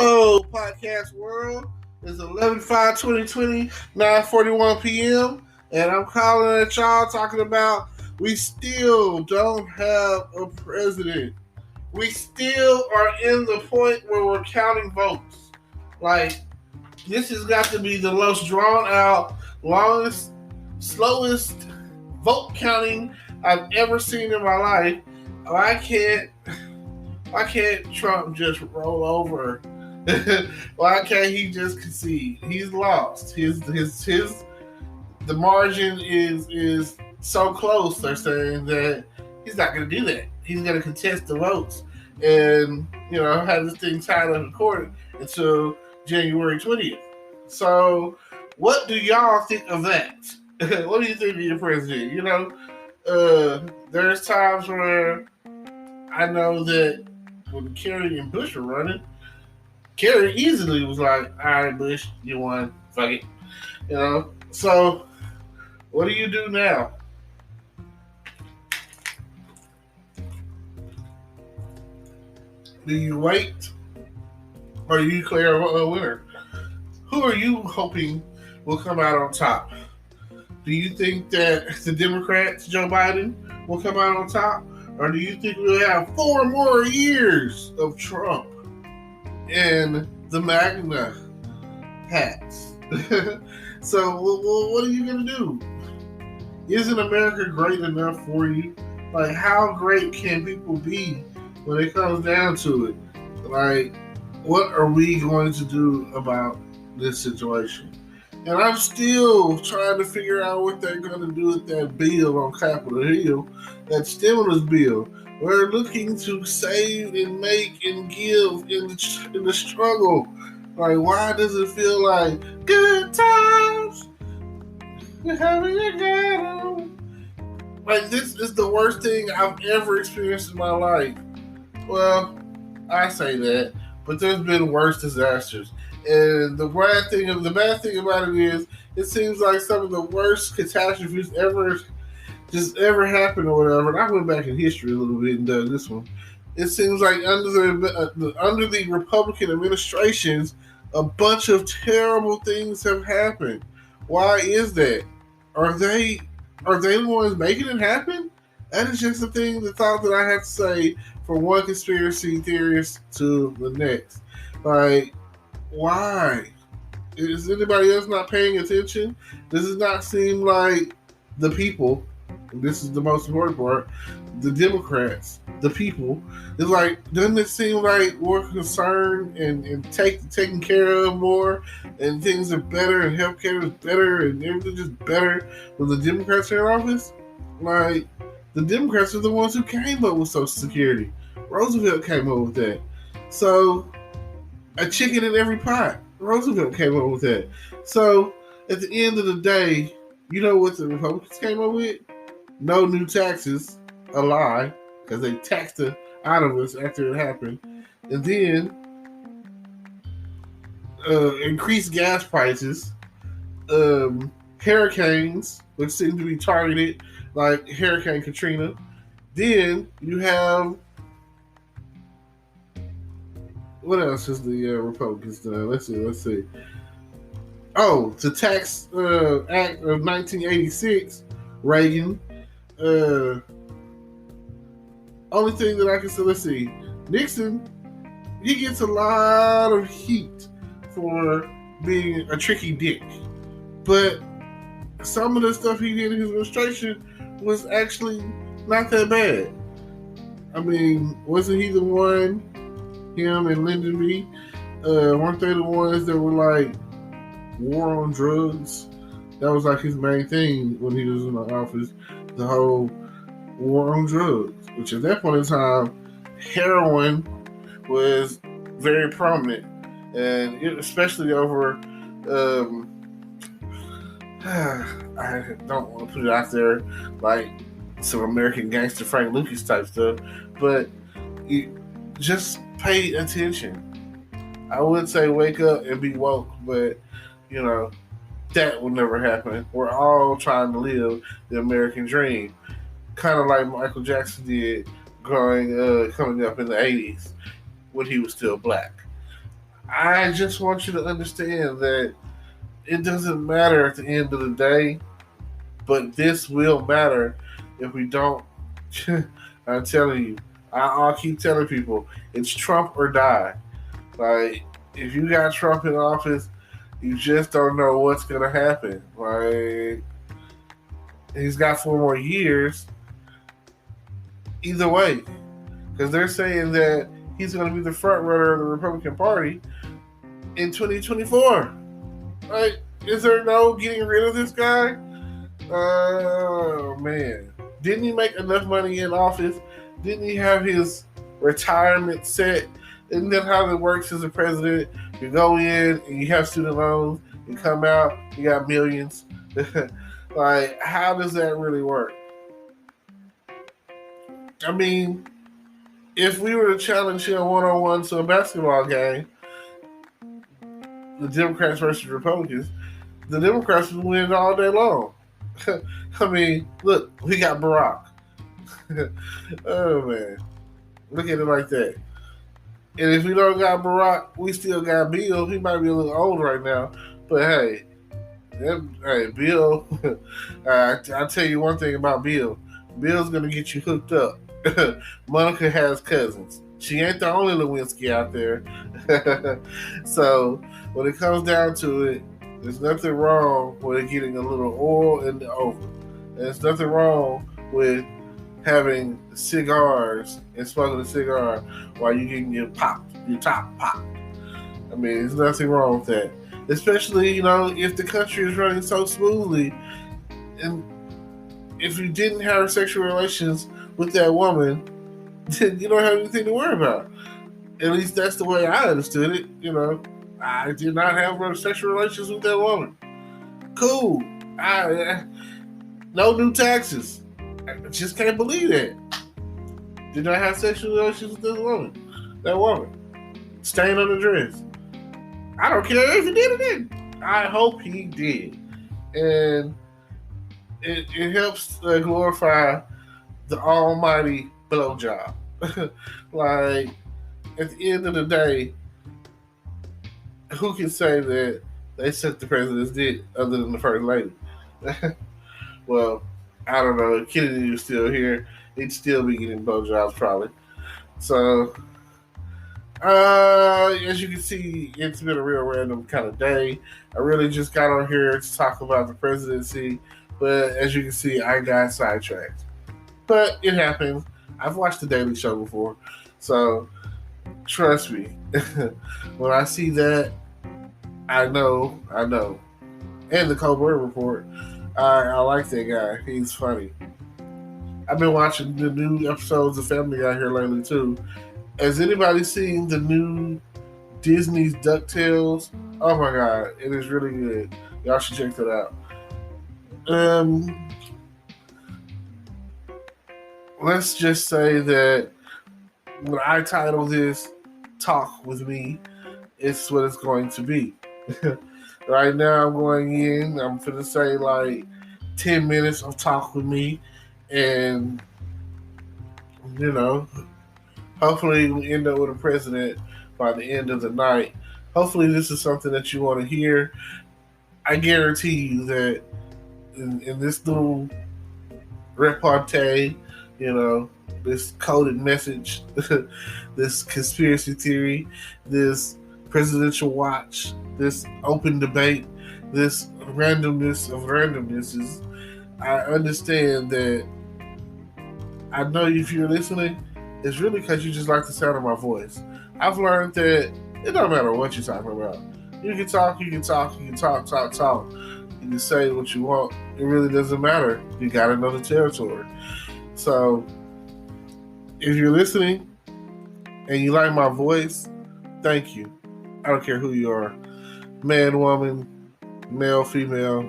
Hello, podcast world. It's 11/5/2020, 9:41 p.m. And I'm calling at y'all talking about we still don't have a president. We still are in the point where we're counting votes. Like, this has got to be the most drawn out, longest, slowest vote counting I've ever seen in my life. Why can't Trump just roll over? Why can't he just concede? He's lost. The margin is so close. They're saying that he's not going to do that. He's going to contest the votes and have this thing tied up in court until January 20th. So, what do y'all think of that? What do you think of your president? There's times where I know that when Kerry and Bush were running, Kerry easily was like, all right, Bush, you won. Fuck it. So what do you do now? Do you wait or do you declare a winner? Who are you hoping will come out on top? Do you think that the Democrats, Joe Biden, will come out on top? Or do you think we'll have 4 more years of Trump and the Magna hats? So, what are you going to do? Isn't America great enough for you? Like, how great can people be when it comes down to it? Like, what are we going to do about this situation? And I'm still trying to figure out what they're going to do with that bill on Capitol Hill, that stimulus bill. We're looking to save and make and give in the struggle. Like, why does it feel like good times? We're having a good time. Like, this is the worst thing I've ever experienced in my life. Well, I say that, but there's been worse disasters. And the bad thing about it is, it seems like some of the worst catastrophes ever happened or whatever. And I went back in history a little bit and done this one. It seems like under the Republican administrations, a bunch of terrible things have happened. Why is that? Are they the ones making it happen? That is just the thought that I have to say from one conspiracy theorist to the next. Like, why? Is anybody else not paying attention? Does it not seem like the people, and this is the most important part, the Democrats, the people, it's like, doesn't it seem like we're concerned and taken care of more, and things are better, and healthcare is better, and everything's just better when the Democrats are in office? Like, the Democrats are the ones who came up with Social Security. Roosevelt came up with that. So, a chicken in every pot. Roosevelt came up with that. So, at the end of the day, you know what the Republicans came up with? No new taxes. A lie. Because they taxed the out of us after it happened. And then, increased gas prices. Hurricanes, which seem to be targeted, like Hurricane Katrina. Then, you have... What else has the Republicans done? Let's see. Oh, the Tax Act of 1986, Reagan. Only thing that I can say, let's see. Nixon, he gets a lot of heat for being a tricky dick. But some of the stuff he did in his administration was actually not that bad. I mean, wasn't he the one... Him and Lyndon B, weren't they the ones that were like war on drugs? That was like his main thing when he was in the office, the whole war on drugs, which at that point in time, heroin was very prominent, and especially over, I don't want to put it out there like some American Gangster Frank Lucas type stuff, but just pay attention. I would say wake up and be woke, but that will never happen. We're all trying to live the American dream, kind of like Michael Jackson did coming up in the 80s when he was still black. I just want you to understand that it doesn't matter at the end of the day, but this will matter if we don't. I'm telling you, I'll keep telling people it's Trump or die. Like, if you got Trump in office, you just don't know what's going to happen. Like, he's got 4 more years either way. Because they're saying that he's going to be the front runner of the Republican Party in 2024. Like, is there no getting rid of this guy? Oh, man. Didn't he make enough money in office? Didn't he have his retirement set? Isn't that how it works as a president? You go in and you have student loans, you come out, you got millions. Like, how does that really work? I mean, if we were to challenge him one-on-one to a basketball game, the Democrats versus Republicans, the Democrats would win all day long. I mean, look, we got Barack. Oh, man. Look at it like that. And if we don't got Barack, we still got Bill. He might be a little old right now, but hey, Bill. I'll tell you one thing about Bill. Bill's gonna get you hooked up. Monica has cousins. She ain't the only Lewinsky out there. So when it comes down to it, there's nothing wrong with getting a little oil in the oven. There's nothing wrong with having cigars and smoking a cigar while you're getting your top popped. I mean, there's nothing wrong with that. Especially, if the country is running so smoothly, and if you didn't have sexual relations with that woman, then you don't have anything to worry about. At least that's the way I understood it. I did not have sexual relations with that woman. Cool. No new taxes. I just can't believe that. Did not have sexual relations with this woman. That woman. Stain on the dress. I don't care if he did or didn't. I hope he did. And it helps glorify the almighty blowjob. Like, at the end of the day, who can say that they sucked the president's dick other than the first lady? Well, I don't know. If Kennedy was still here, he'd still be getting blowjobs probably. So, as you can see, it's been a real random kind of day. I really just got on here to talk about the presidency, but as you can see, I got sidetracked. But it happens. I've watched The Daily Show before, so trust me. When I see that, I know. And the Colbert Report, I like that guy. He's funny. I've been watching the new episodes of Family Guy here lately too. Has anybody seen the new Disney's DuckTales? Oh my god, it is really good. Y'all should check that out. Let's just say that when I title this Talk With Me, it's what it's going to be. Right now I'm going in, I'm going to say like 10 minutes of Talk With Me, and hopefully we end up with a president by the end of the night. Hopefully this is something that you want to hear. I guarantee you that in this little repartee, this coded message, this conspiracy theory, this presidential watch, this open debate, this randomness of randomnesses, I understand that. I know if you're listening, it's really because you just like the sound of my voice. I've learned that it don't matter what you're talking about. You can talk. You can say what you want. It really doesn't matter. You got to know the territory. So, if you're listening and you like my voice, thank you. I don't care who you are. Man, woman, male, female,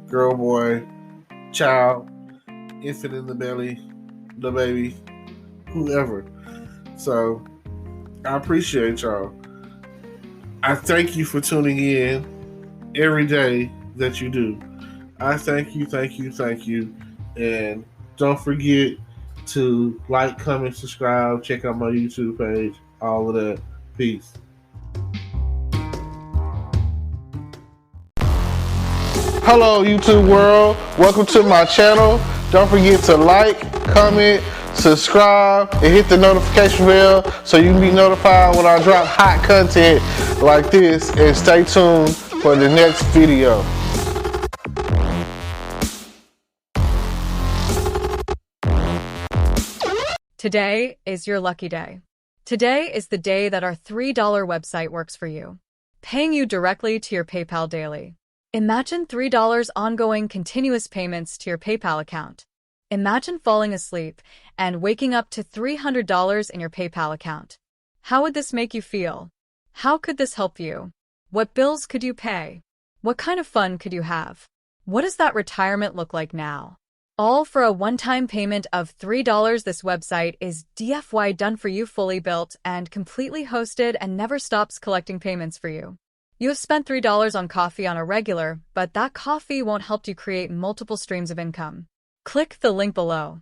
girl, boy, child, infant in the belly, the baby, whoever. So, I appreciate y'all. I thank you for tuning in every day that you do. I thank you. And don't forget to like, comment, subscribe, check out my YouTube page, all of that. Peace. Hello YouTube world, welcome to my channel. Don't forget to like, comment, subscribe, and hit the notification bell so you can be notified when I drop hot content like this, and stay tuned for the next video. Today is your lucky day. Today is the day that our $3 website works for you, paying you directly to your PayPal daily. Imagine $3 ongoing continuous payments to your PayPal account. Imagine falling asleep and waking up to $300 in your PayPal account. How would this make you feel? How could this help you? What bills could you pay? What kind of fun could you have? What does that retirement look like now? All for a one-time payment of $3. This website is DFY done for you, fully built and completely hosted, and never stops collecting payments for you. You have spent $3 on coffee on a regular, but that coffee won't help you create multiple streams of income. Click the link below.